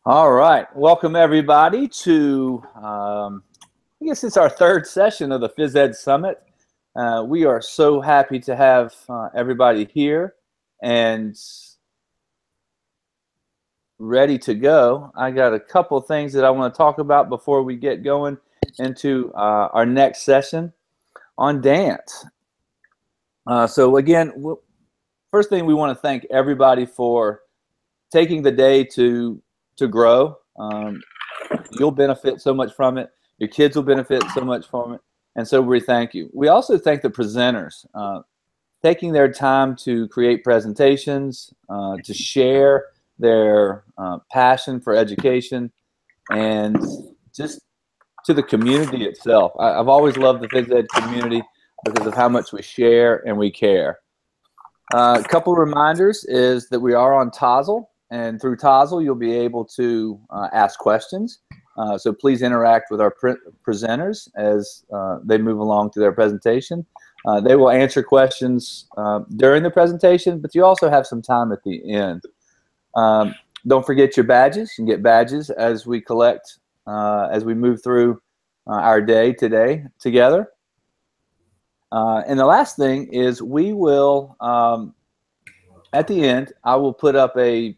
All right, welcome everybody to, I guess it's our third session of the Phys Ed Summit. We are so happy to have everybody here and ready to go. I got a couple of things that I want to talk about before we get going into our next session on dance. So again, first thing, we want to thank everybody for taking the day to grow. You'll benefit so much from it. Your kids will benefit so much from it. And so we thank you. We also thank the presenters, taking their time to create presentations, to share their passion for education, and just to the community itself. I've always loved the phys ed community because of how much we share and we care. A couple of reminders is that we are on Tozzle. And through Tozzle, you'll be able to ask questions. So please interact with our presenters as they move along through their presentation. They will answer questions during the presentation, but you also have some time at the end. Don't forget your badges. You can get badges as we collect, as we move through our day today together. And the last thing is we will, at the end, I will put up a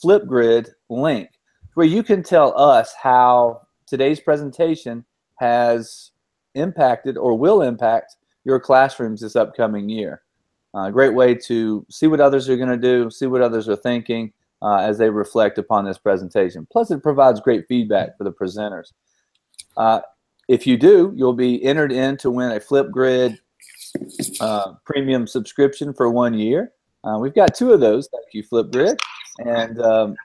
Flipgrid link where you can tell us how today's presentation has impacted or will impact your classrooms this upcoming year. A great way to see what others are going to do, see what others are thinking as they reflect upon this presentation. Plus, it provides great feedback for the presenters. If you do, you'll be entered in to win a Flipgrid premium subscription for 1 year. We've got 2 of those. Thank you, Flipgrid. And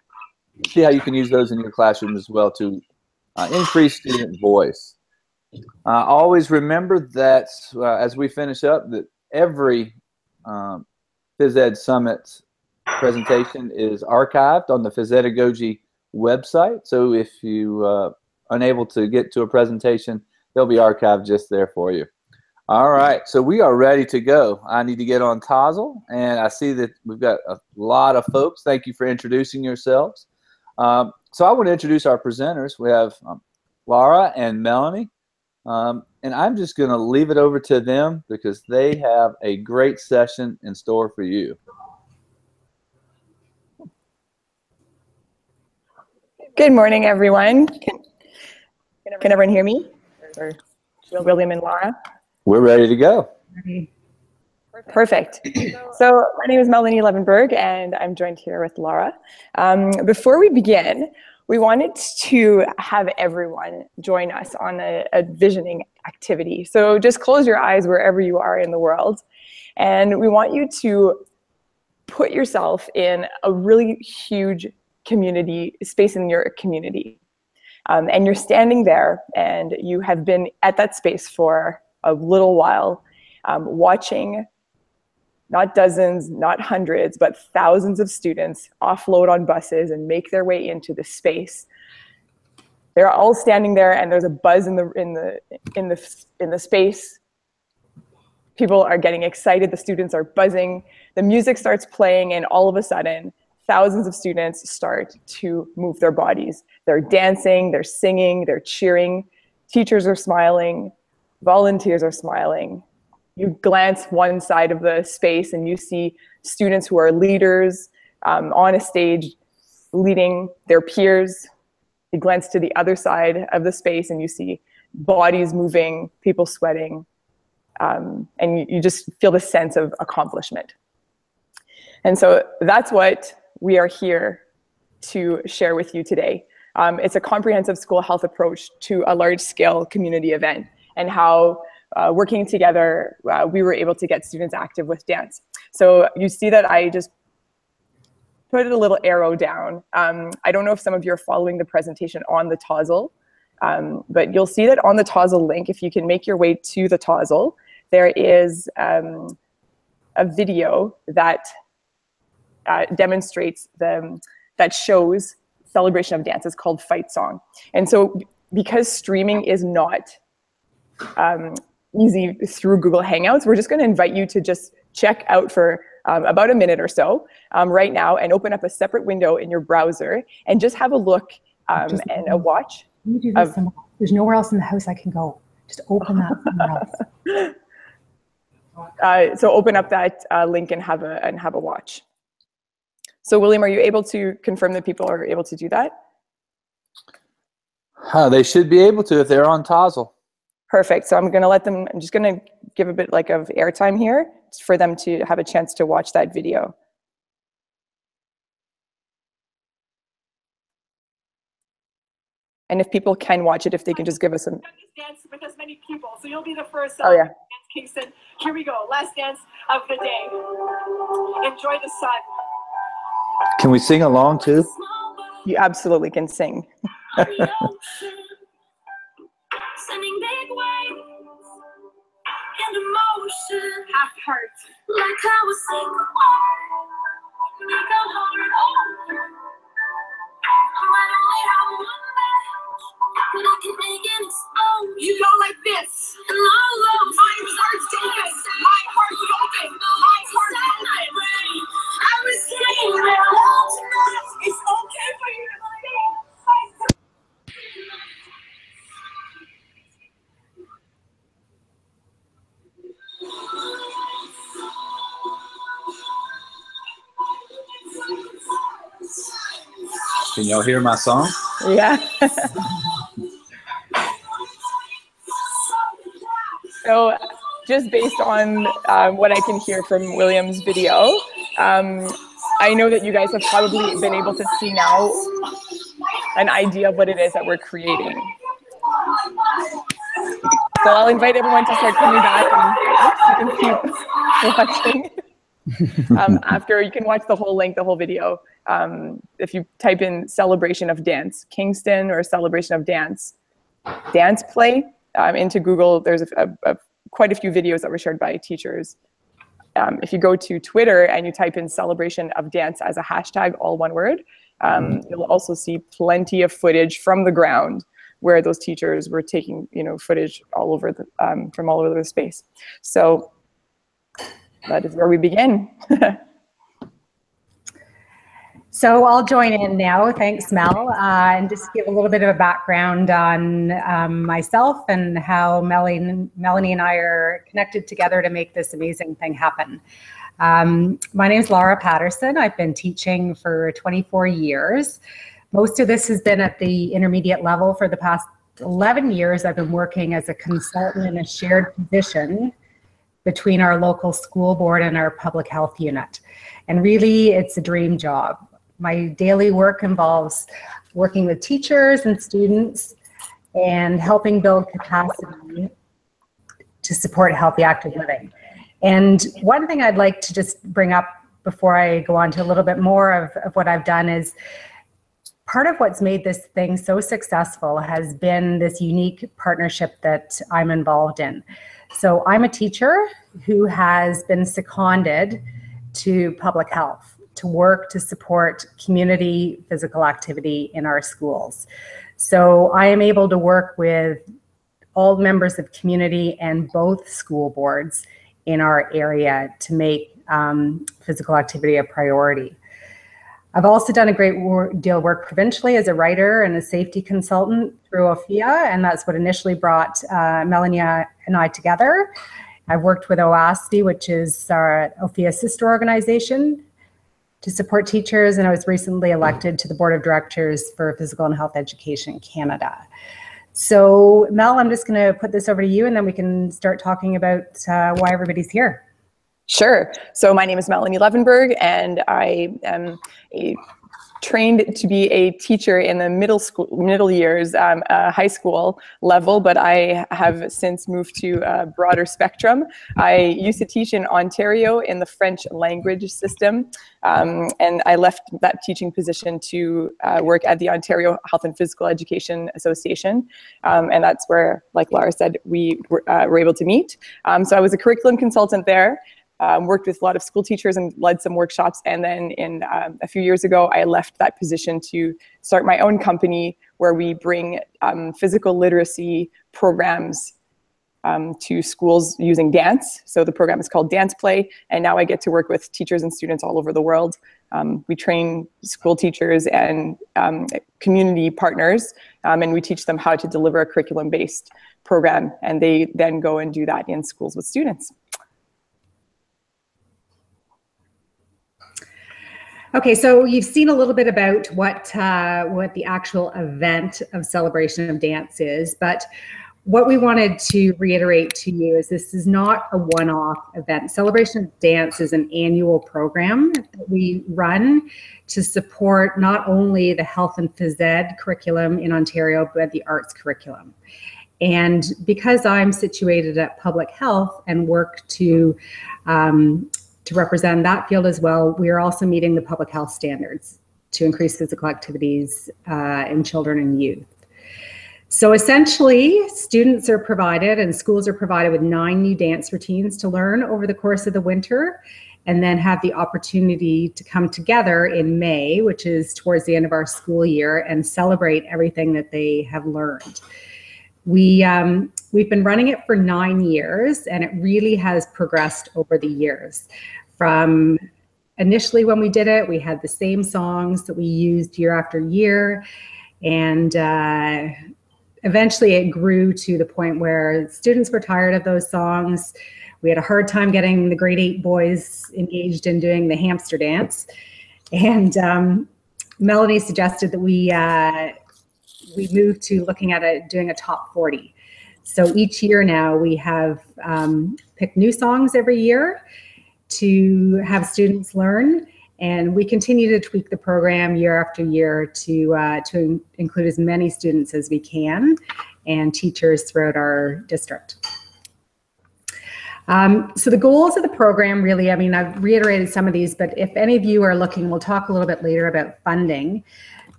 see how you can use those in your classroom as well to increase student voice. Always remember that as we finish up, that every Phys Ed Summit presentation is archived on the Physedagogy website. So if you are unable to get to a presentation, they'll be archived just there for you. All right, so we are ready to go. I need to get on Tozzle, and I see that we've got a lot of folks. Thank you for introducing yourselves. So I want to introduce our presenters. We have Lara and Melanie, and I'm just going to leave it over to them because they have a great session in store for you. Good morning, everyone. Can everyone hear me? Or William and Lara? We're ready to go. Perfect. So my name is Melanie Levenberg, and I'm joined here with Lara. Before we begin, we wanted to have everyone join us on a visioning activity. So just close your eyes wherever you are in the world, and we want you to put yourself in a really huge community space in your community. And you're standing there, and you have been at that space for a little while, watching not dozens, not hundreds, but thousands of students offload on buses and make their way into the space. They're all standing there, and there's a buzz in the space. People are getting excited. The students are buzzing. The music starts playing, and all of a sudden, thousands of students start to move their bodies. They're dancing, they're singing, they're cheering. Teachers are smiling. Volunteers are smiling. You glance one side of the space and you see students who are leaders on a stage leading their peers. You glance to the other side of the space and you see bodies moving, people sweating, and you just feel the sense of accomplishment. And so that's what we are here to share with you today. It's a comprehensive school health approach to a large-scale community event, and how working together, we were able to get students active with dance. So you see that I just put a little arrow down. I don't know if some of you are following the presentation on the Tozzle, but you'll see that on the Tozzle link, if you can make your way to the Tozzle, there is a video that demonstrates that shows celebration of dance. It's called Fight Song. And so because streaming is not easy through Google Hangouts, we're just going to invite you to just check out for about a minute or so right now, and open up a separate window in your browser and just have a look and a watch. Let me do this somewhere. There's nowhere else in the house I can go. Just open that somewhere else. So open up that link and have a watch. So William, are you able to confirm that people are able to do that? They should be able to if they're on Tozzle. Perfect. So I'm going to let them, I'm just going to give a bit like of airtime here for them to have a chance to watch that video. And if people can watch it, if they can just give us some. Dance with as many people, so you'll be the first. Oh yeah. Kingston. Here we go. Last dance of the day. Enjoy the sun. Can we sing along too? You absolutely can sing. Sending big waves and emotion. Half heart. Like how a single heart make a heart open. I might only have one match, but I can make it explode. You go like this. And all of my heart's open. My heart's open. My heart's open. I was saying that all tonight. It's okay for you to sing. Can y'all hear my song? Yeah. So just based on what I can hear from William's video, I know that you guys have probably been able to see now an idea of what it is that we're creating. So I'll invite everyone to start coming back and you can keep watching. After, you can watch the whole link, the whole video. If you type in celebration of dance, Kingston, or celebration of dance play into Google, there's quite a few videos that were shared by teachers. If you go to Twitter and you type in celebration of dance as a hashtag, all one word, you'll also see plenty of footage from the ground where those teachers were taking, footage all over the, from all over the space. So that is where we begin. So I'll join in now. Thanks, Mel. And just give a little bit of a background on myself and how Melanie and I are connected together to make this amazing thing happen. My name is Lara Paterson. I've been teaching for 24 years. Most of this has been at the intermediate level. For the past 11 years, I've been working as a consultant in a shared position between our local school board and our public health unit. And really, it's a dream job. My daily work involves working with teachers and students and helping build capacity to support healthy, active living. And one thing I'd like to just bring up before I go on to a little bit more of what I've done is part of what's made this thing so successful has been this unique partnership that I'm involved in. So I'm a teacher who has been seconded to public health to work to support community physical activity in our schools. So I am able to work with all members of community and both school boards in our area to make physical activity a priority. I've also done a great deal of work provincially as a writer and a safety consultant through OFIA, and that's what initially brought Melanie and I together. I've worked with OASTI, which is our OFIA sister organization, to support teachers, and I was recently elected to the Board of Directors for Physical and Health Education Canada. So Mel, I'm just going to put this over to you, and then we can start talking about why everybody's here. Sure. So my name is Melanie Levenberg, and I am trained to be a teacher in the middle years, high school level, but I have since moved to a broader spectrum. I used to teach in Ontario in the French language system, and I left that teaching position to work at the Ontario Health and Physical Education Association, and that's where, like Lara said, we were able to meet. So I was a curriculum consultant there. Worked with a lot of school teachers and led some workshops. And then a few years ago, I left that position to start my own company where we bring physical literacy programs to schools using dance. So the program is called Dance Play, and now I get to work with teachers and students all over the world. We train school teachers and community partners, and we teach them how to deliver a curriculum-based program, and they then go and do that in schools with students. Okay, so you've seen a little bit about what the actual event of Celebration of Dance is, but what we wanted to reiterate to you is this is not a one-off event. Celebration of Dance is an annual program that we run to support not only the health and phys ed curriculum in Ontario, but the arts curriculum. And because I'm situated at public health and work to represent that field as well, we are also meeting the public health standards to increase physical activities in children and youth. So essentially, students are provided and schools are provided with 9 new dance routines to learn over the course of the winter, and then have the opportunity to come together in May, which is towards the end of our school year, and celebrate everything that they have learned. We've been running it for 9 years, and it really has progressed over the years. From initially when we did it, we had the same songs that we used year after year, and eventually it grew to the point where students were tired of those songs. We had a hard time getting the grade 8 boys engaged in doing the hamster dance, and Melanie suggested that we moved to looking at doing a top 40. So each year now we have picked new songs every year to have students learn, and we continue to tweak the program year after year to include as many students as we and teachers throughout our district. So the goals of the program really, I mean, I've reiterated some of these, but if any of you are looking, we'll talk a little bit later about funding.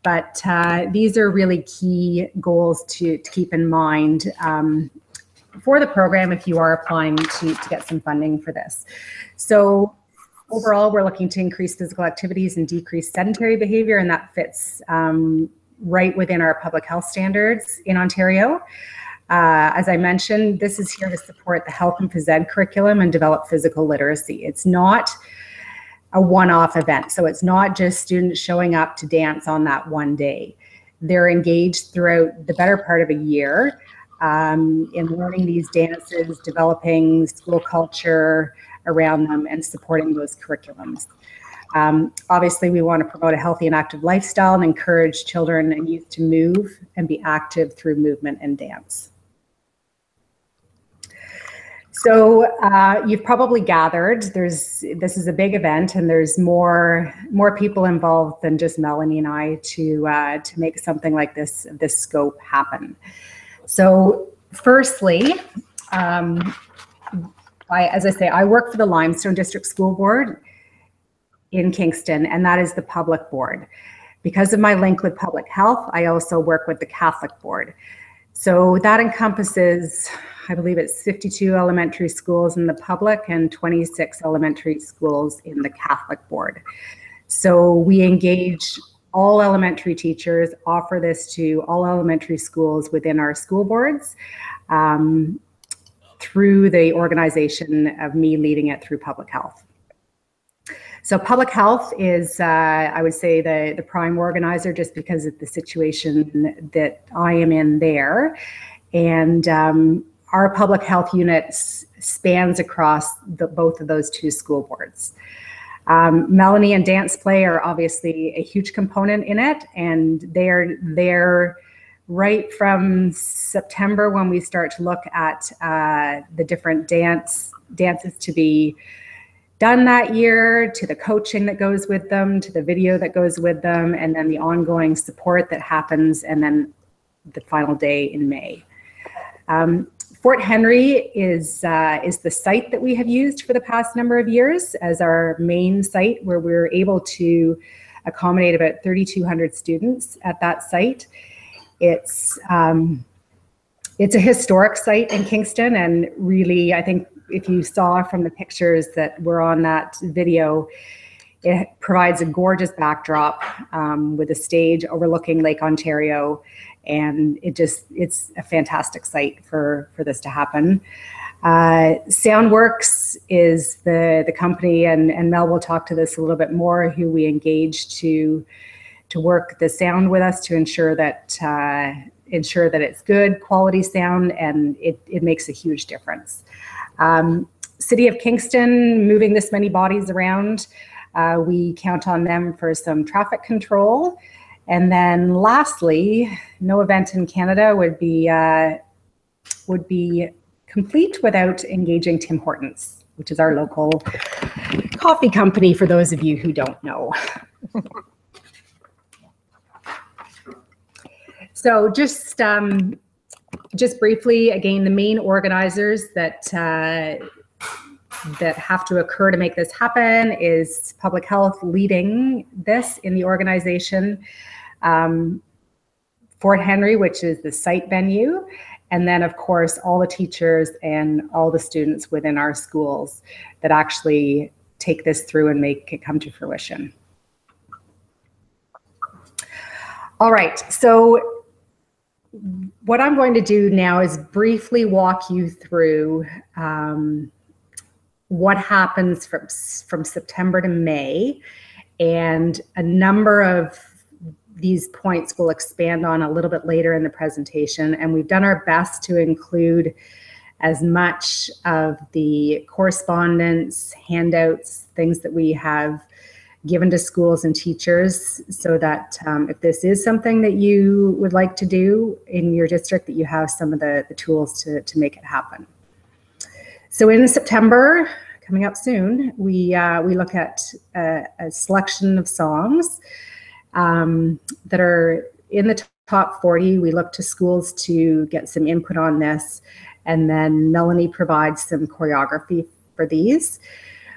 But these are really key goals to keep in mind for the program if you are applying to get some funding for this. So overall, we're looking to increase physical activities and decrease sedentary behavior, and that fits right within our public health standards in Ontario. As I mentioned, this is here to support the health and phys ed curriculum and develop physical literacy. It's not a one-off event. So it's not just students showing up to dance on that one day. They're engaged throughout the better part of a year in learning these dances, developing school culture around them, and supporting those curriculums. Obviously, we want to promote a healthy and active lifestyle and encourage children and youth to move and be active through movement and dance. So you've probably gathered this is a big event, and there's more people involved than just Melanie and I to make something like this scope happen. So firstly, as I say, I work for the Limestone District School Board in Kingston, and that is the public board. Because of my link with public health, I also work with the Catholic board. So that encompasses, I believe it's 52 elementary schools in the public and 26 elementary schools in the Catholic board. So we engage all elementary teachers, offer this to all elementary schools within our school boards through the organization of me leading it through public health. So public health is, I would say, the prime organizer, just because of the situation that I am in there. And our public health unit spans across both of those two school boards. Melanie and Dance Play are obviously a huge component in it, and they're there right from September when we start to look at the different dances to be done that year, to the coaching that goes with them, to the video that goes with them, and then the ongoing support that happens, and then the final day in May. Fort Henry is the site that we have used for the past number of years as our main site, where we're able to accommodate about 3,200 students at that site. It's a historic site in Kingston, and really, I think if you saw from the pictures that were on that video, It provides a gorgeous backdrop with a stage overlooking Lake Ontario, and it's a fantastic site for this to happen. Soundworks is the company, and Mel will talk to this a little bit more, who we engaged to work the sound with us to ensure that it's good quality sound, and it makes a huge difference. City of Kingston, moving this many bodies around, we count on them for some traffic control. And then lastly, no event in Canada would be complete without engaging Tim Hortons, which is our local coffee company, for those of you who don't know. So just briefly, again, the main organizers that have to occur to make this happen is public health leading this in the organization, Fort Henry, which is the site venue, and then of course all the teachers and all the students within our schools that actually take this through and make it come to fruition. All right, so what I'm going to do now is briefly walk you through what happens from September to May, and a number of these points we'll expand on a little bit later in the presentation, and we've done our best to include as much of the correspondence, handouts, things that we have given to schools and teachers, so that if this is something that you would like to do in your district, that you have some of the tools to make it happen. So in September, coming up soon, we look at a selection of songs that are in the top 40. We look to schools to get some input on this, and then Melanie provides some choreography for these.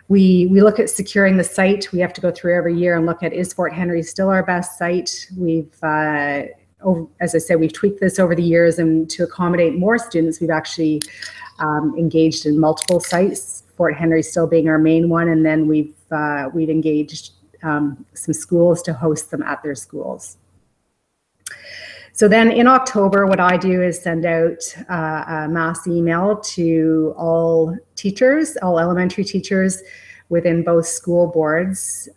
We look at securing the site. We have to go through every year and look at, is Fort Henry still our best site? We've, as I said, we've tweaked this over the years, and to accommodate more students, we've actually engaged in multiple sites, Fort Henry still being our main one, and then we've engaged some schools to host them at their schools. So then in October, what I do is send out a mass email to all teachers, all elementary teachers within both school boards,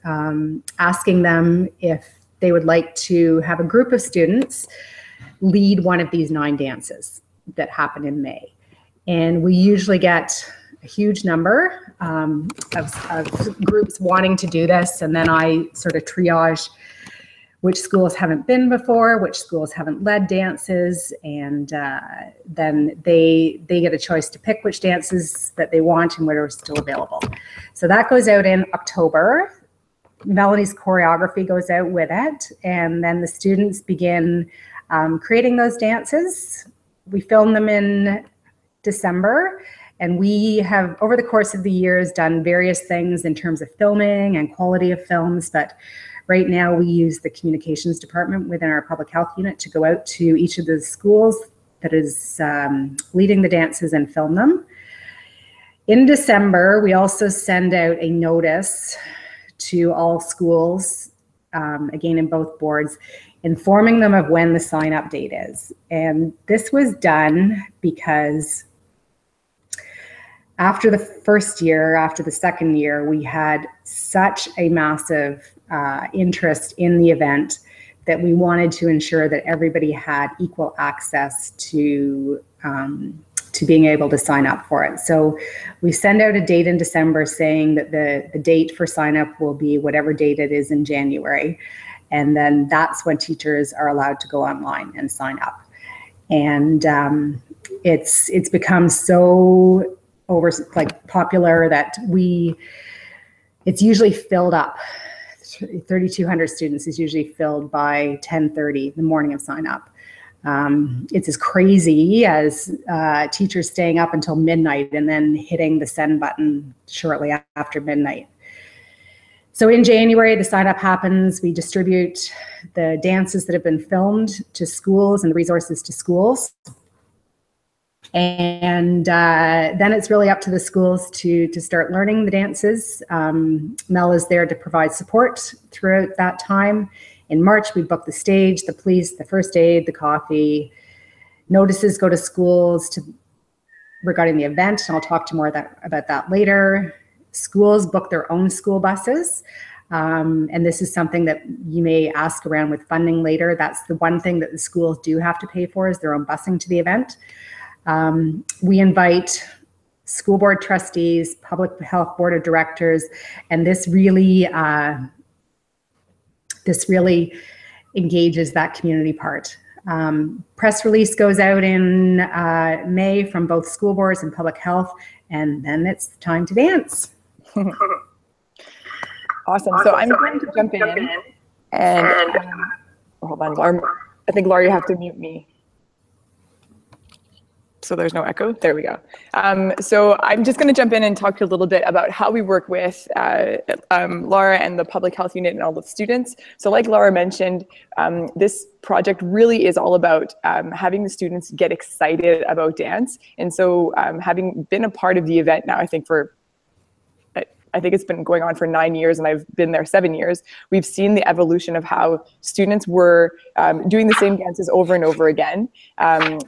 asking them if they would like to have a group of students lead one of these 9 dances that happen in May. And we usually get a huge number of groups wanting to do this, and then I sort of triage which schools haven't been before, which schools haven't led dances, and then they get a choice to pick which dances that they want and what are still available. So that goes out in October. Melanie's choreography goes out with it, and then the students begin creating those dances. We film them in December, and we have, over the course of the years, done various things in terms of filming and quality of films, but right now we use the communications department within our public health unit to go out to each of the schools that is leading the dances and film them. In December, we also send out a notice to all schools, again in both boards, informing them of when the sign-up date is. And this was done because after the first year, after the second year, we had such a massive interest in the event that we wanted to ensure that everybody had equal access to being able to sign up for it. So we send out a date in December saying that the date for sign up will be whatever date it is in January. And then that's when teachers are allowed to go online and sign up. And it's become so popular that it's usually filled up. 3,200 students is usually filled by 10:30 the morning of sign up. It's as crazy as teachers staying up until midnight and then hitting the send button shortly after midnight. So in January, the sign up happens. We distribute the dances that have been filmed to schools and the resources to schools. And then it's really up to the schools to start learning the dances. Mel is there to provide support throughout that time. In March, we book the stage, the police, the first aid, the coffee. Notices go to schools regarding the event, and I'll talk to more about that later. Schools book their own school buses. And this is something that you may ask around with funding later. That's the one thing that the schools do have to pay for, is their own busing to the event. We invite school board trustees, public health board of directors, and this really engages that community part. Press release goes out in May from both school boards and public health, and then it's time to dance. Awesome. So I'm going to jump in and hold on, Lara. I think, Lara, you have to mute me, so there's no echo. There we go. So I'm just going to jump in and talk to you a little bit about how we work with Lara and the public health unit and all the students. So like Lara mentioned, this project really is all about having the students get excited about dance. And so having been a part of the event now, I think it's been going on for 9 years, and I've been there 7 years. We've seen the evolution of how students were doing the same dances over and over again,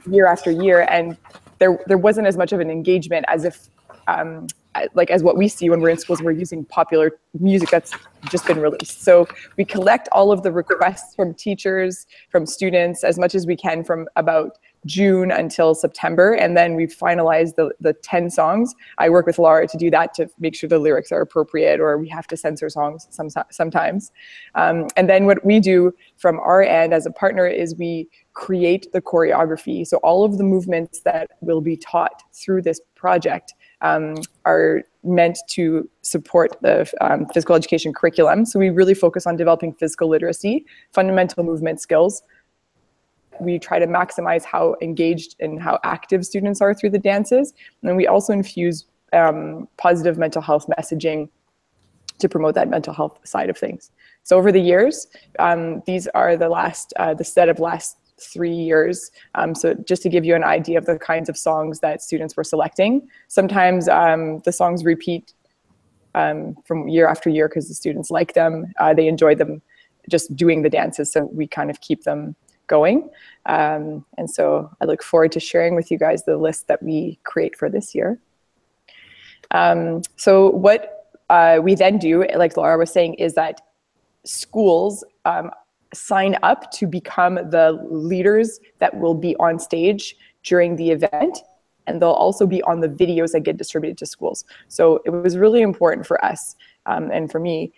year after year, and there wasn't as much of an engagement as if, as what we see when we're in schools, we're using popular music that's just been released. So we collect all of the requests from teachers, from students, as much as we can from about June until September, and then we finalize the 10 songs. I work with Lara to do that, to make sure the lyrics are appropriate, or we have to censor songs sometimes. And then what we do from our end as a partner is we create the choreography. So all of the movements that will be taught through this project are meant to support the physical education curriculum. So we really focus on developing physical literacy, fundamental movement skills. We try to maximize how engaged and how active students are through the dances. And then we also infuse positive mental health messaging to promote that mental health side of things. So over the years, these are the set of last 3 years. So just to give you an idea of the kinds of songs that students were selecting. Sometimes the songs repeat from year after year because the students like them. They enjoy them just doing the dances, so we kind of keep them going. And so I look forward to sharing with you guys the list that we create for this year. So what we then do, like Lara was saying, is that schools sign up to become the leaders that will be on stage during the event, and they'll also be on the videos that get distributed to schools. So it was really important for us and for me,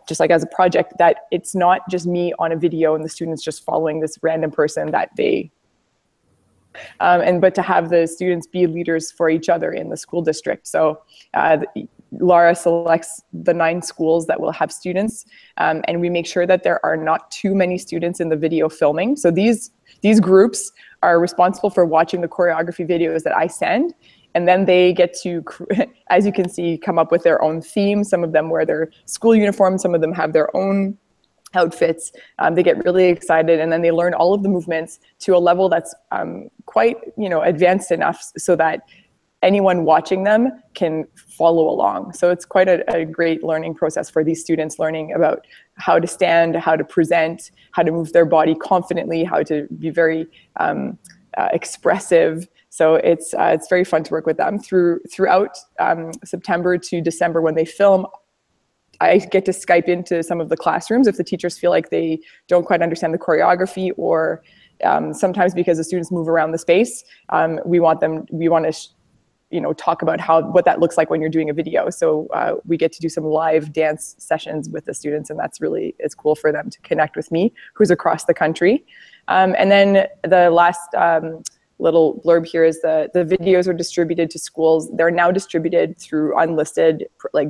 just like as a project, that it's not just me on a video and the students just following this random person that they, but to have the students be leaders for each other in the school district. So Lara selects the 9 schools that will have students, and we make sure that there are not too many students in the video filming. So these groups are responsible for watching the choreography videos that I send, and then they get to, as you can see, come up with their own theme. Some of them wear their school uniform, some of them have their own outfits. They get really excited, and then they learn all of the movements to a level that's quite, advanced enough so that anyone watching them can follow along. So it's quite a great learning process for these students, learning about how to stand, how to present, how to move their body confidently, how to be very expressive. So it's very fun to work with them throughout September to December when they film. I get to Skype into some of the classrooms if the teachers feel like they don't quite understand the choreography, or sometimes because the students move around the space, we want to talk about what that looks like when you're doing a video. So we get to do some live dance sessions with the students, and it's cool for them to connect with me, who's across the country. And then the last little blurb here is the videos are distributed to schools. They're now distributed through unlisted,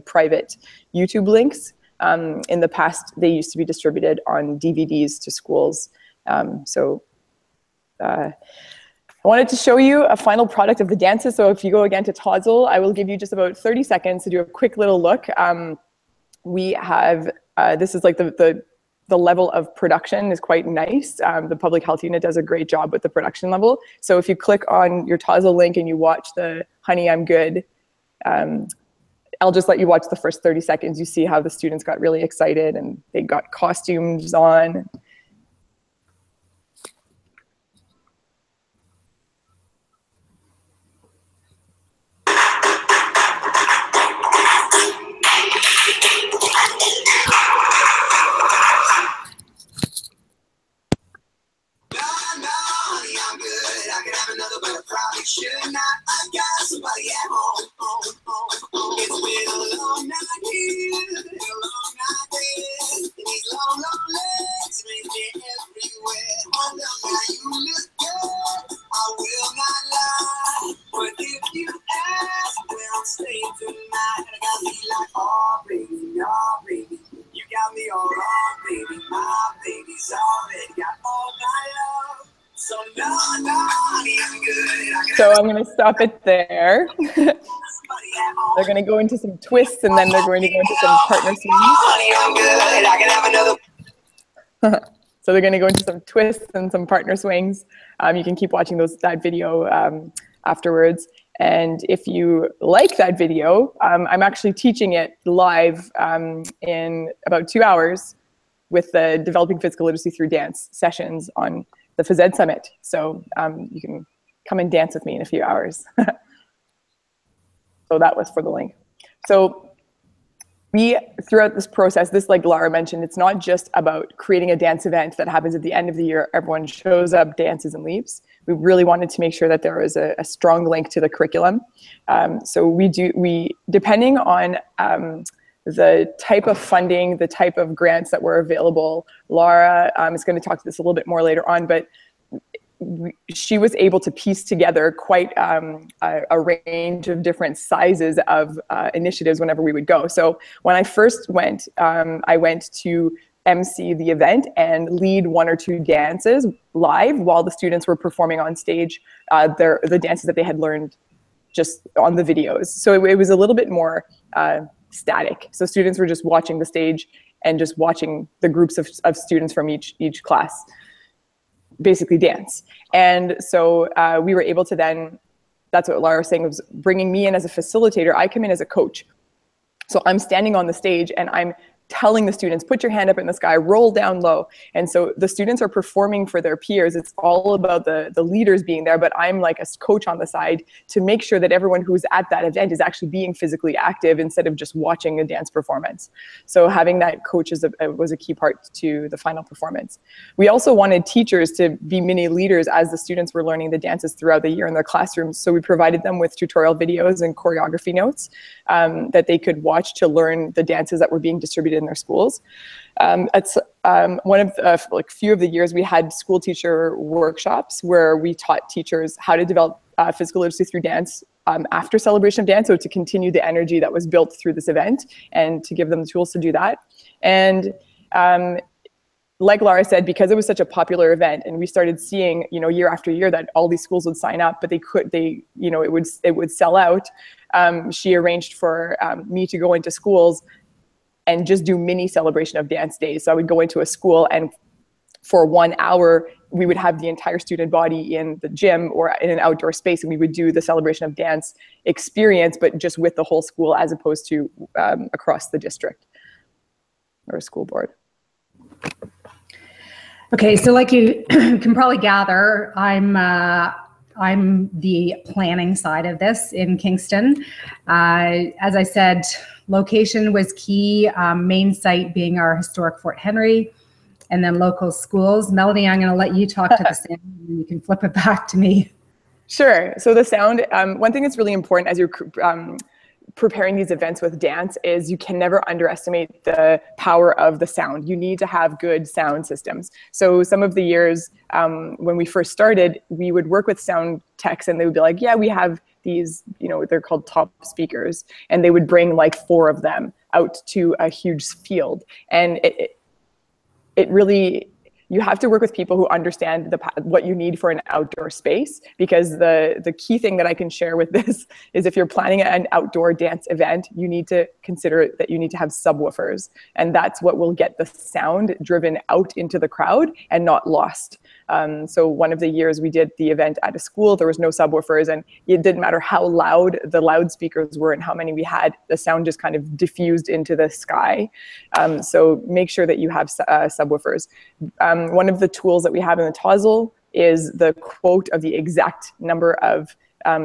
private YouTube links. In the past, they used to be distributed on DVDs to schools. I wanted to show you a final product of the dances. So if you go again to Tozzle, I will give you just about 30 seconds to do a quick little look. We have, this is like the the level of production is quite nice. The public health unit does a great job with the production level. So if you click on your TASA link and you watch the Honey, I'm Good, I'll just let you watch the first 30 seconds. You see how the students got really excited and they got costumes on. Should not, I got somebody at home. It's been a long night here, a long night there. And these long, long legs make me everywhere. Hold up, now you look good, I will not lie. But if you ask, where I'm staying tonight, I got me like, oh baby, you got me all wrong, baby. My baby's already got all my love. So no, honey, I'm good. So I'm going to stop it there. They're going to go into some twists, and then they're going to go into some partner swings. Honey, I'm good. I can have another. So they're going to go into some twists and some partner swings. You can keep watching that video afterwards. And if you like that video, I'm actually teaching it live in about 2 hours with the Developing Physical Literacy Through Dance sessions on the Phys Ed Summit. So you can come and dance with me in a few hours. So that was for the link. So throughout this process, this, like Lara mentioned, it's not just about creating a dance event that happens at the end of the year. Everyone shows up, dances, and leaves. We really wanted to make sure that there was a strong link to the curriculum. So we depending on the type of funding, the type of grants that were available. Lara is going to talk to this a little bit more later on, but she was able to piece together quite a range of different sizes of initiatives whenever we would go. So when I first went, I went to MC the event and lead 1 or 2 dances live while the students were performing on stage the dances that they had learned just on the videos. So it was a little bit more static. So students were just watching the stage and just watching the groups of students from each class basically dance. And so we were able to then, that's what Lara was saying, was bringing me in as a facilitator. I come in as a coach. So I'm standing on the stage and I'm telling the students, put your hand up in the sky, roll down low. And so the students are performing for their peers. It's all about the leaders being there, but I'm like a coach on the side to make sure that everyone who's at that event is actually being physically active instead of just watching a dance performance. So having that coach was a key part to the final performance. We also wanted teachers to be mini leaders as the students were learning the dances throughout the year in their classrooms. So we provided them with tutorial videos and choreography notes that they could watch to learn the dances that were being distributed in their schools. It's one of the few of the years we had school teacher workshops where we taught teachers how to develop physical literacy through dance after Celebration of Dance, so to continue the energy that was built through this event and to give them the tools to do that. And like Lara said, because it was such a popular event and we started seeing, year after year that all these schools would sign up, but it would sell out. She arranged for me to go into schools and just do mini Celebration of Dance days. So I would go into a school and for 1 hour, we would have the entire student body in the gym or in an outdoor space, and we would do the Celebration of Dance experience, but just with the whole school as opposed to across the district or school board. Okay, so like you can probably gather, I'm the planning side of this in Kingston. As I said, location was key, main site being our historic Fort Henry, and then local schools. Melanie, I'm going to let you talk to the sound and you can flip it back to me. Sure. So the sound, one thing that's really important as you're preparing these events with dance is you can never underestimate the power of the sound. You need to have good sound systems. So some of the years when we first started, we would work with sound techs and they would be like, yeah, we have these, they're called top speakers, and they would bring like 4 of them out to a huge field. And it really, you have to work with people who understand what you need for an outdoor space, because the key thing that I can share with this is if you're planning an outdoor dance event, you need to consider that you need to have subwoofers, and that's what will get the sound driven out into the crowd and not lost. So one of the years we did the event at a school, there was no subwoofers, and it didn't matter how loud the loudspeakers were and how many we had, the sound just kind of diffused into the sky. So make sure that you have subwoofers. One of the tools that we have in the Tozzle is the quote of the exact number of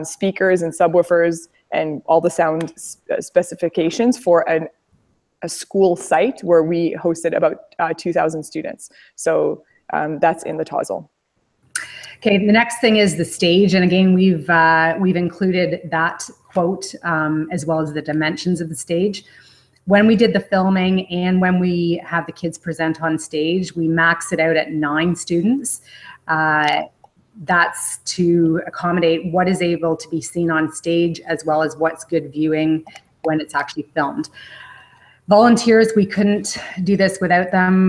speakers and subwoofers and all the sound specifications for a school site where we hosted about 2,000 students. So that's in the Tozzle. Okay, the next thing is the stage, and again, we've included that quote as well as the dimensions of the stage. When we did the filming and when we have the kids present on stage, we max it out at 9 students. That's to accommodate what is able to be seen on stage as well as what's good viewing when it's actually filmed. Volunteers, we couldn't do this without them.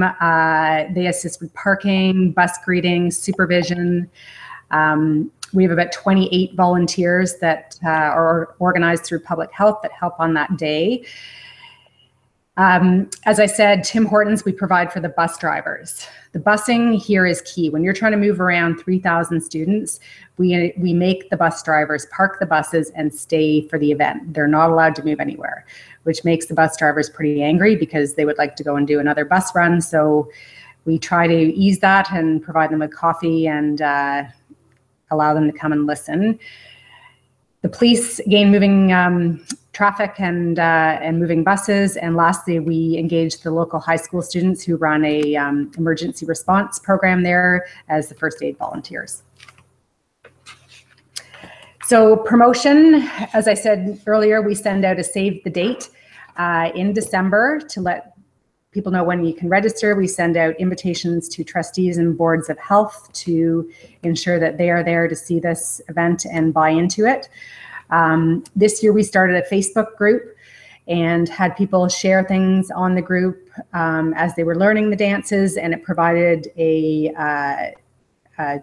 They assist with parking, bus greeting, supervision. We have about 28 volunteers that are organized through public health that help on that day. As I said, Tim Hortons, we provide for the bus drivers. The busing here is key. When you're trying to move around 3,000 students, we make the bus drivers park the buses and stay for the event. They're not allowed to move anywhere, which makes the bus drivers pretty angry because they would like to go and do another bus run. So we try to ease that and provide them with coffee and allow them to come and listen. The police, again, moving traffic and moving buses. And lastly, we engage the local high school students who run a emergency response program there as the first aid volunteers. So promotion, as I said earlier, we send out a save the date in December to let people know when you can register. We send out invitations to trustees and boards of health to ensure that they are there to see this event and buy into it. This year we started a Facebook group and had people share things on the group as they were learning the dances, and it provided a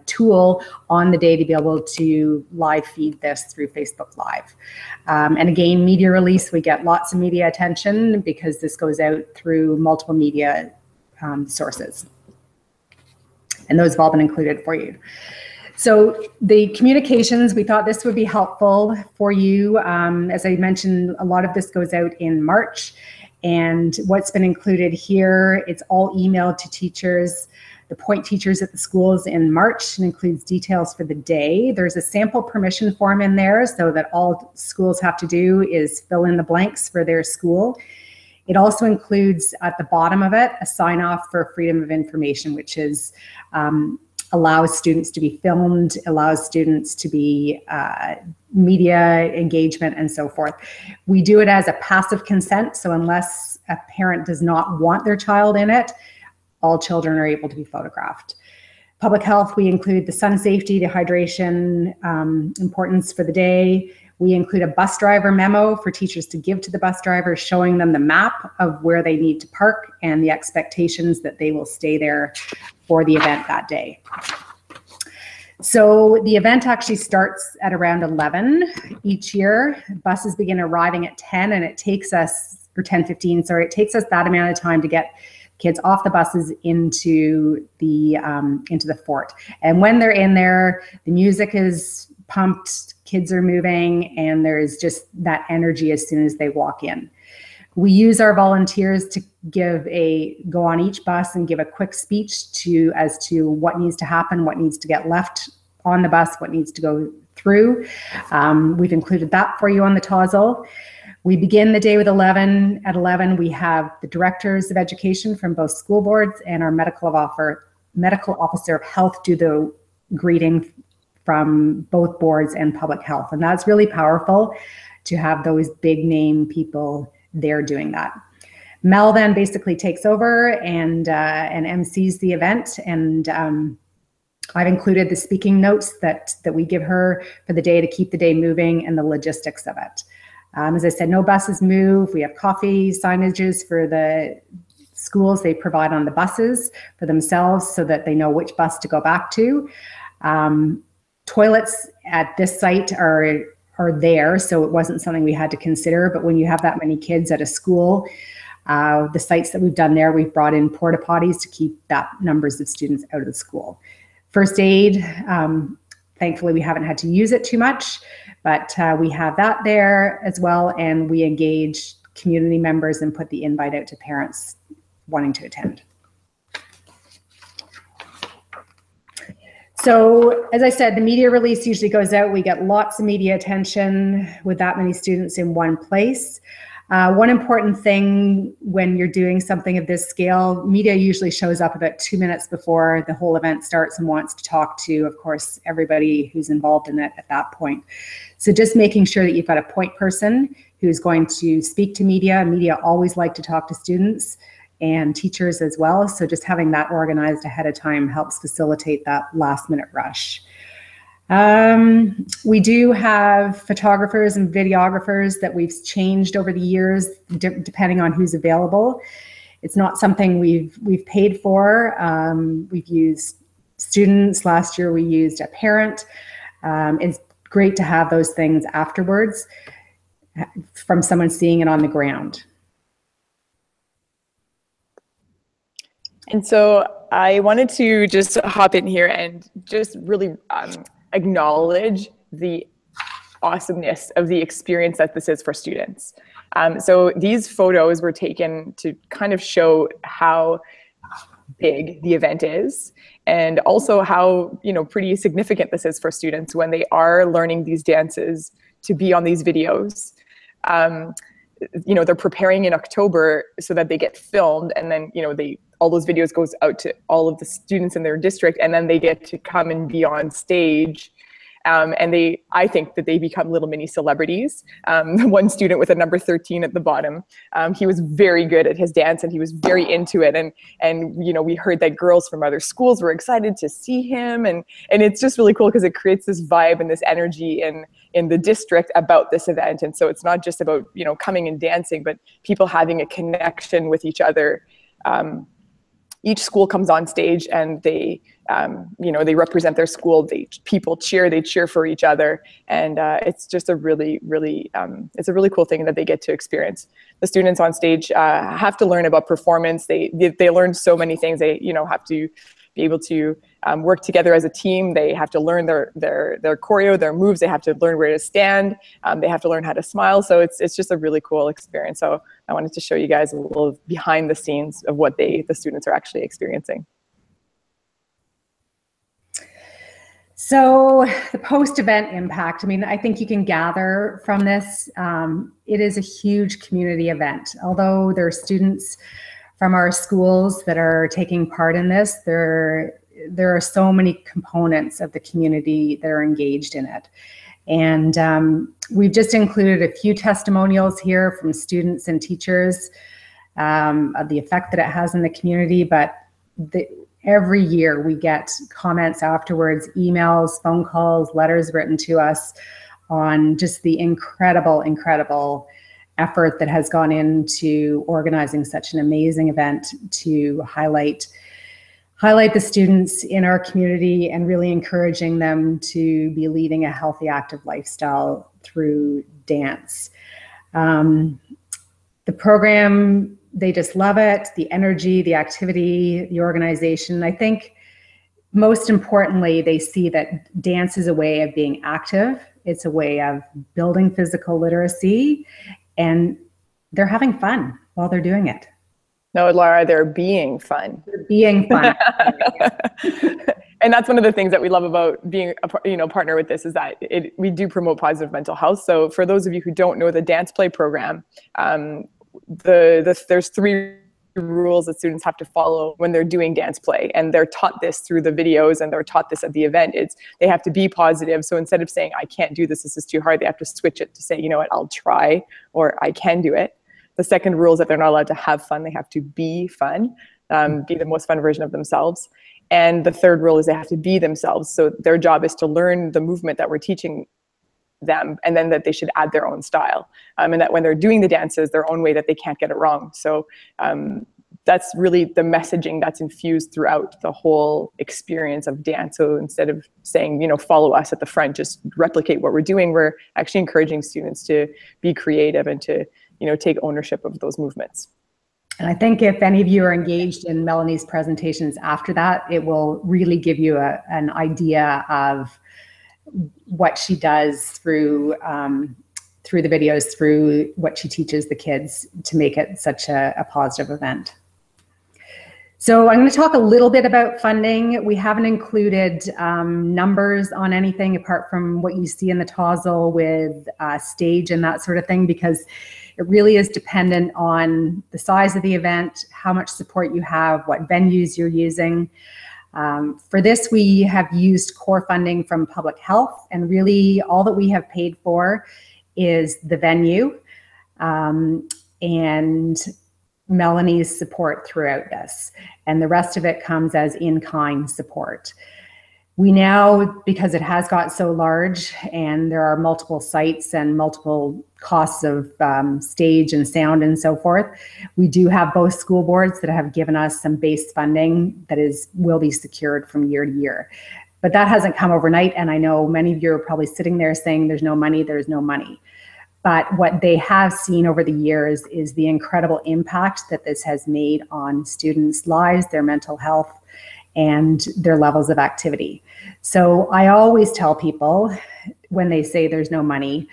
tool on the day to be able to live feed this through Facebook Live. And again, media release, we get lots of media attention because this goes out through multiple media sources. And those have all been included for you. So the communications, we thought this would be helpful for you. As I mentioned, a lot of this goes out in March, and what's been included here, it's all emailed to teachers, the point teachers at the schools in March, and includes details for the day. There's a sample permission form in there so that all schools have to do is fill in the blanks for their school. It also includes at the bottom of it a sign off for freedom of information, which is allows students to be filmed, allows students to be media engagement and so forth. We do it as a passive consent, so unless a parent does not want their child in it, all children are able to be photographed. Public health, we include the sun safety, the hydration importance for the day. We include a bus driver memo for teachers to give to the bus drivers, showing them the map of where they need to park and the expectations that they will stay there for the event that day. So the event actually starts at around 11 each year. Buses begin arriving at 10, and it takes us, or 10:15, sorry, it takes us that amount of time to get kids off the buses into the fort. And when they're in there, the music is pumped, kids are moving, and there's just that energy as soon as they walk in. We use our volunteers to go on each bus and give a quick speech as to what needs to happen, what needs to get left on the bus, what needs to go through. We've included that for you on the Tozzle. We begin the day with 11. At 11, we have the directors of education from both school boards and our medical officer of health do the greeting from both boards and public health. And that's really powerful to have those big name people there doing that. Mel then basically takes over and MCs the event, and I've included the speaking notes that we give her for the day to keep the day moving and the logistics of it. As I said, no buses move. We have coffee, signages for the schools they provide on the buses for themselves so that they know which bus to go back to. Toilets at this site are there, so it wasn't something we had to consider. But when you have that many kids at a school, the sites that we've done there, we've brought in porta potties to keep that numbers of students out of the school. First aid, thankfully we haven't had to use it too much, but we have that there as well, and we engage community members and put the invite out to parents wanting to attend. So as I said, the media release usually goes out. We get lots of media attention with that many students in one place. One important thing when you're doing something of this scale, media usually shows up about 2 minutes before the whole event starts and wants to talk to, of course, everybody who's involved in it at that point. So just making sure that you've got a point person who's going to speak to media. Media always like to talk to students and teachers as well. So just having that organized ahead of time helps facilitate that last minute rush. We do have photographers and videographers that we've changed over the years, depending on who's available. It's not something we've paid for. We've used students. Last year we used a parent. It's great to have those things afterwards from someone seeing it on the ground. And so I wanted to just hop in here and just really acknowledge the awesomeness of the experience that this is for students. So these photos were taken to kind of show how big the event is, and also how, you know, pretty significant this is for students when they are learning these dances to be on these videos. You know, they're preparing in October so that they get filmed, and then, you know, all those videos goes out to all of the students in their district, and then they get to come and be on stage. And I think that they become little mini celebrities. One student with a number 13 at the bottom, he was very good at his dance and he was very into it. And you know, we heard that girls from other schools were excited to see him. And it's just really cool because it creates this vibe and this energy in the district about this event. And so it's not just about, you know, coming and dancing, but people having a connection with each other. Each school comes on stage and they, you know, they represent their school. People cheer, they cheer for each other. And it's just a really, really, it's a really cool thing that they get to experience. The students on stage have to learn about performance. They learn so many things. They, you know, have to be able to work together as a team. They have to learn their choreo, their moves. They have to learn where to stand. They have to learn how to smile. So it's just a really cool experience. So I wanted to show you guys a little behind the scenes of what the students are actually experiencing. So the post-event impact, I mean, I think you can gather from this, it is a huge community event. Although there are students from our schools that are taking part in this, there are so many components of the community that are engaged in it. And we've just included a few testimonials here from students and teachers of the effect that it has in the community, but every year we get comments afterwards, emails, phone calls, letters written to us on just the incredible, incredible effort that has gone into organizing such an amazing event to highlight the students in our community and really encouraging them to be leading a healthy, active lifestyle through dance. The program, they just love it, the energy, the activity, the organization. I think most importantly, they see that dance is a way of being active. It's a way of building physical literacy, and they're having fun while they're doing it. No, Lara, they're being fun. They're being fun. And that's one of the things that we love about being a partner with this, is that we do promote positive mental health. So for those of you who don't know the dance play program, there's 3 rules that students have to follow when they're doing dance play, and they're taught this through the videos and they're taught this at the event. They have to be positive. So instead of saying, I can't do this, this is too hard, they have to switch it to say, you know what, I'll try, or I can do it. The second rule is that they're not allowed to have fun. They have to be fun, be the most fun version of themselves. And the third rule is they have to be themselves. So their job is to learn the movement that we're teaching them, and then that they should add their own style. And that when they're doing the dances their own way, that they can't get it wrong. So that's really the messaging that's infused throughout the whole experience of dance. So instead of saying, follow us at the front, just replicate what we're doing, we're actually encouraging students to be creative and to, take ownership of those movements. And I think if any of you are engaged in Melanie's presentations after that, it will really give you an idea of what she does through the videos, through what she teaches the kids to make it such a positive event. So I'm going to talk a little bit about funding. We haven't included numbers on anything apart from what you see in the TOZL with stage and that sort of thing, because it really is dependent on the size of the event, how much support you have, what venues you're using. For this, we have used core funding from public health, and really all that we have paid for is the venue and Melanie's support throughout this. And the rest of it comes as in-kind support. We now, because it has got so large and there are multiple sites and multiple costs of stage and sound and so forth, we do have both school boards that have given us some base funding that will be secured from year to year. But that hasn't come overnight, and I know many of you are probably sitting there saying there's no money, there's no money. But what they have seen over the years is the incredible impact that this has made on students' lives, their mental health, and their levels of activity. So I always tell people when they say there's no money,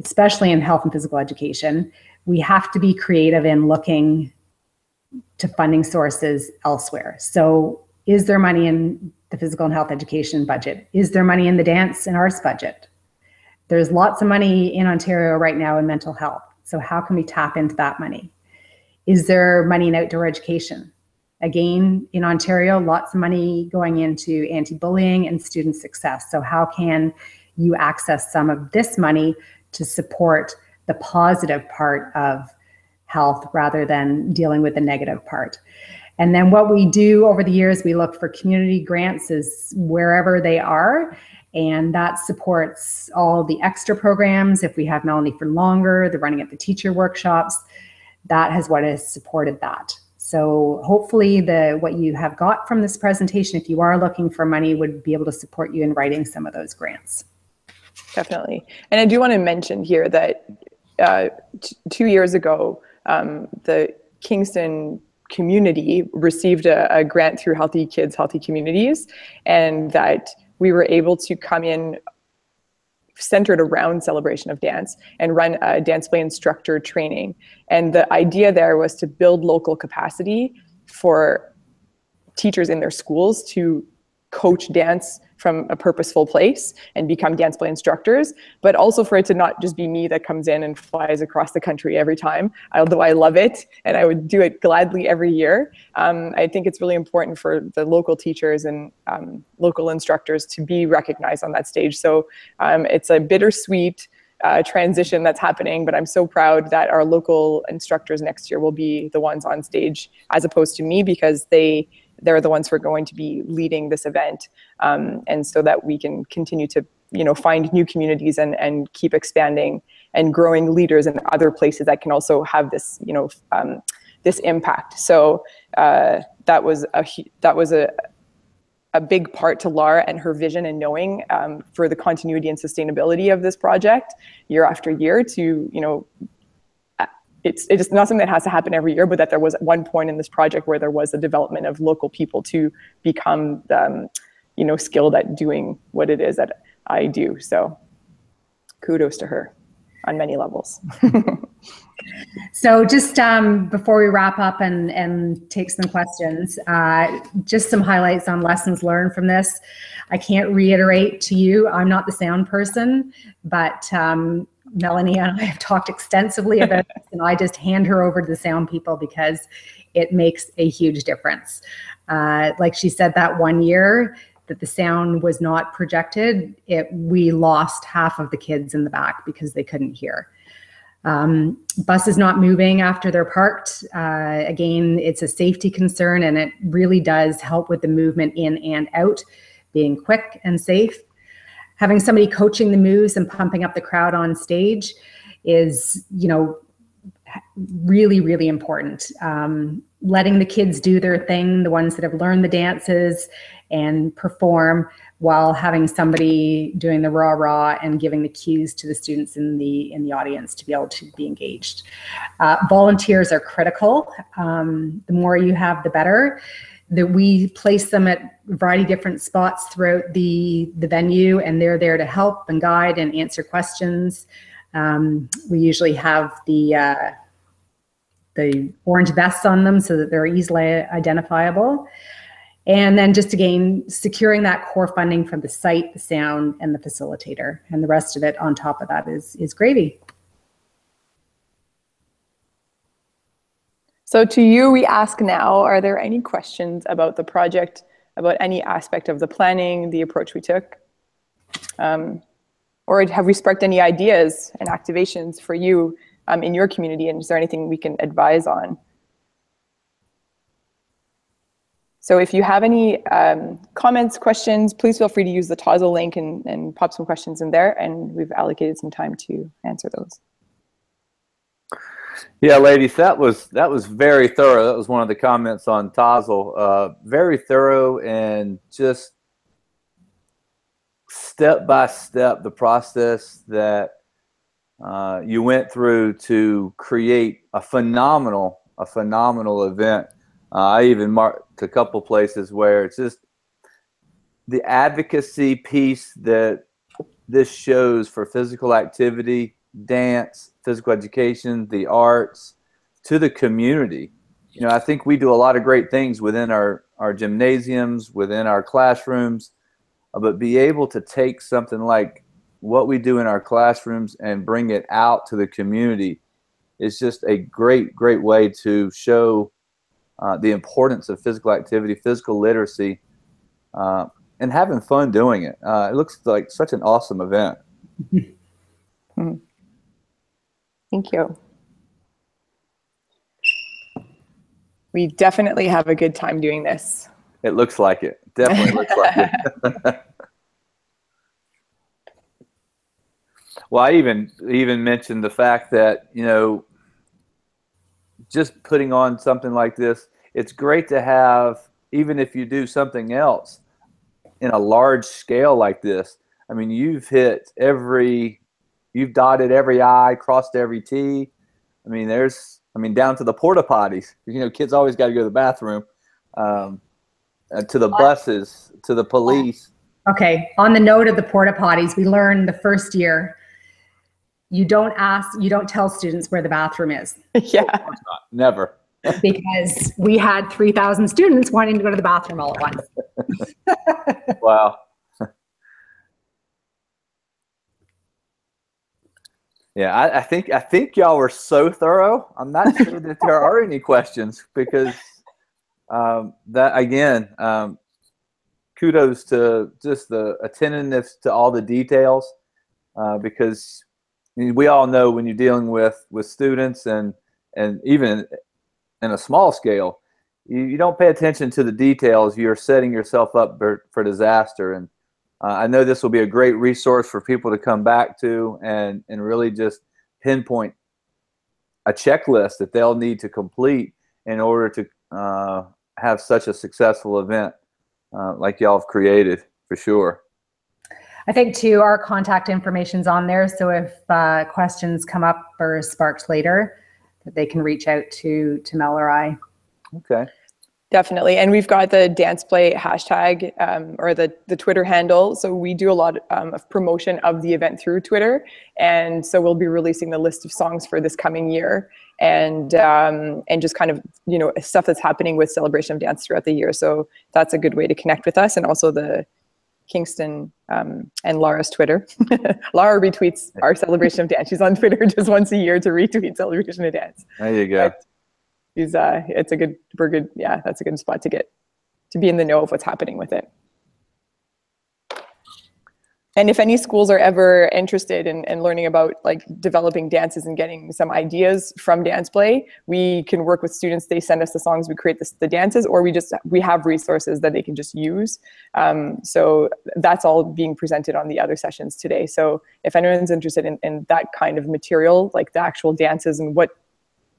especially in health and physical education, we have to be creative in looking to funding sources elsewhere. So is there money in the physical and health education budget? Is there money in the dance and arts budget? There's lots of money in Ontario right now in mental health. So how can we tap into that money? Is there money in outdoor education? Again, in Ontario, lots of money going into anti-bullying and student success. So how can you access some of this money to support the positive part of health rather than dealing with the negative part? And then what we do over the years, we look for community grants as wherever they are, and that supports all the extra programs. If we have Melanie for Longer, the running at the teacher workshops, that is what has supported that. So hopefully what you have got from this presentation, if you are looking for money, would be able to support you in writing some of those grants. Definitely. And I do want to mention here that 2 years ago, the Kingston community received a grant through Healthy Kids, Healthy Communities, and that we were able to come in centered around celebration of dance and run a dance play instructor training. And the idea there was to build local capacity for teachers in their schools to coach dance from a purposeful place and become dance play instructors, but also for it to not just be me that comes in and flies across the country every time, although I love it and I would do it gladly every year. I think it's really important for the local teachers and local instructors to be recognized on that stage. So it's a bittersweet transition that's happening, but I'm so proud that our local instructors next year will be the ones on stage as opposed to me, because they're the ones who are going to be leading this event, and so that we can continue to find new communities and keep expanding and growing leaders in other places that can also have this this impact. So that was a big part to Lara and her vision and knowing for the continuity and sustainability of this project year after year to it's not something that has to happen every year, but that there was one point in this project where there was a development of local people to become, skilled at doing what it is that I do. So kudos to her on many levels. So just before we wrap up and take some questions, just some highlights on lessons learned from this. I can't reiterate to you, I'm not the sound person, but Melanie and I have talked extensively about this, and I just hand her over to the sound people because it makes a huge difference. Like she said, that 1 year that the sound was not projected, we lost half of the kids in the back because they couldn't hear. Buses not moving after they're parked. Again, it's a safety concern, and it really does help with the movement in and out, being quick and safe. Having somebody coaching the moves and pumping up the crowd on stage is, really, really important. letting the kids do their thing, the ones that have learned the dances, and perform, while having somebody doing the rah-rah and giving the cues to the students in the audience to be able to be engaged. Volunteers are critical. The more you have, the better. That we place them at a variety of different spots throughout the venue, and they're there to help and guide and answer questions. We usually have the orange vests on them so that they're easily identifiable. And then just again, securing that core funding from the site, the sound, and the facilitator. And the rest of it on top of that is gravy. So to you, we ask now, are there any questions about the project, about any aspect of the planning, the approach we took? Or have we sparked any ideas and activations for you in your community? And is there anything we can advise on? So if you have any comments, questions, please feel free to use the Tozzle link and pop some questions in there, and we've allocated some time to answer those. Yeah, ladies, that was very thorough. That was one of the comments on Tozzle. Very thorough, and just step by step the process that you went through to create a phenomenal event. I even marked a couple places where it's just the advocacy piece that this shows for physical activity, dance, physical education, the arts, to the community. You know, I think we do a lot of great things within our gymnasiums, within our classrooms, but be able to take something like what we do in our classrooms and bring it out to the community is just a great way to show the importance of physical activity, physical literacy, and having fun doing it. It looks like such an awesome event. Thank you. We definitely have a good time doing this. It looks like it. Definitely looks like it. Well, I even mentioned the fact that, you know, just putting on something like this, it's great to have, even if you do something else in a large scale like this. I mean, you've dotted every I, crossed every T. I mean, down to the porta potties. You know, kids always got to go to the bathroom. To the buses, to the police. Okay. On the note of the porta potties, we learned the first year, you don't tell students where the bathroom is. Yeah. Of course not. Never. Because we had 3,000 students wanting to go to the bathroom all at once. Wow. Yeah, I think y'all were so thorough. I'm not sure that there are any questions, because that again, kudos to just the attentiveness to all the details, because we all know when you're dealing with students and even in a small scale, you don't pay attention to the details. You're setting yourself up for disaster. And I know this will be a great resource for people to come back to and really just pinpoint a checklist that they'll need to complete in order to have such a successful event like y'all have created, for sure. I think too, our contact information's on there, so if questions come up or sparked later, that they can reach out to Mel or I. Okay. Definitely. And we've got the dance play hashtag or the Twitter handle. So we do a lot of promotion of the event through Twitter. And so we'll be releasing the list of songs for this coming year, and just kind of, you know, stuff that's happening with Celebration of Dance throughout the year. So that's a good way to connect with us. And also the Kingston and Lara's Twitter. Lara retweets our Celebration of Dance. She's on Twitter just once a year to retweet Celebration of Dance. There you go. But it's a good, yeah, that's a good spot to be in the know of what's happening with it. And if any schools are ever interested in learning about like developing dances and getting some ideas from dance play, we can work with students. They send us the songs, we create the dances, or we have resources that they can just use. So that's all being presented on the other sessions today. So if anyone's interested in that kind of material, like the actual dances and what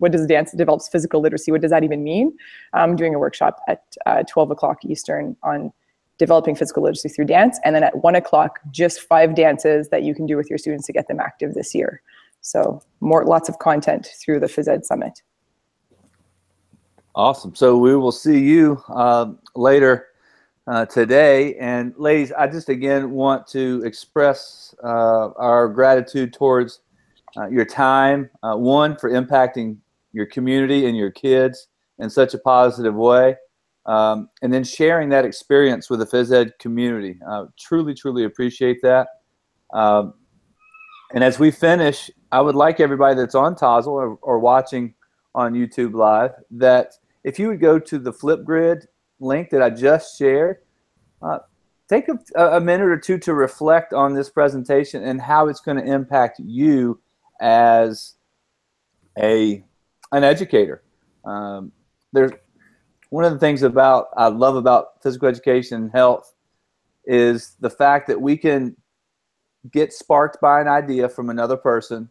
what does dance develops physical literacy? What does that even mean? I'm doing a workshop at 12 o'clock Eastern on developing physical literacy through dance. And then at 1 o'clock, just 5 dances that you can do with your students to get them active this year. So lots of content through the Phys Ed Summit. Awesome. So we will see you later today. And ladies, I just again want to express our gratitude towards your time, one, for impacting your community and your kids in such a positive way, and then sharing that experience with the Phys Ed community. Truly, truly appreciate that. And as we finish, I would like everybody that's on Tozzle or watching on YouTube Live, that if you would go to the Flipgrid link that I just shared, take a minute or two to reflect on this presentation and how it's going to impact you as an educator. There's one of the things I love about physical education and health is the fact that we can get sparked by an idea from another person,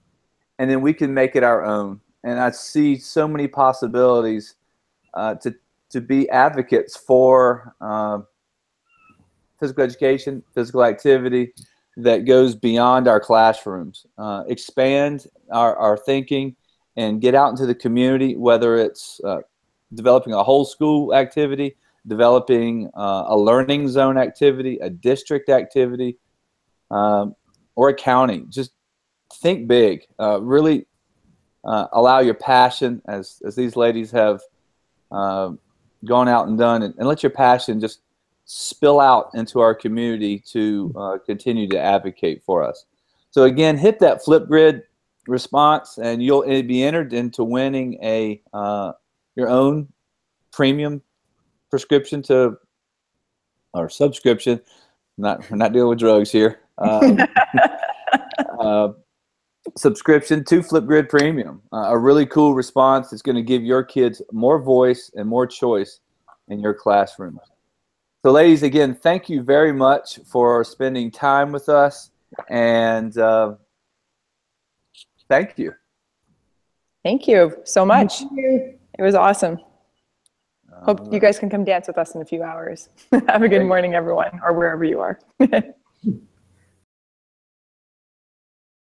and then we can make it our own. And I see so many possibilities to be advocates for physical education, physical activity that goes beyond our classrooms. Expand our thinking and get out into the community, whether it's developing a whole school activity, developing a learning zone activity, a district activity, or a county. Just think big. Really allow your passion, as these ladies have gone out and done, and let your passion just spill out into our community to continue to advocate for us. So again, hit that Flipgrid response, and you'll be entered into winning your own premium prescription or subscription. We're not dealing with drugs here. Subscription to Flipgrid Premium. A really cool response that's going to give your kids more voice and more choice in your classrooms. So ladies, again, thank you very much for spending time with us, and thank you. Thank you so much. It was awesome. Hope you guys can come dance with us in a few hours. Have a good morning, everyone, or wherever you are.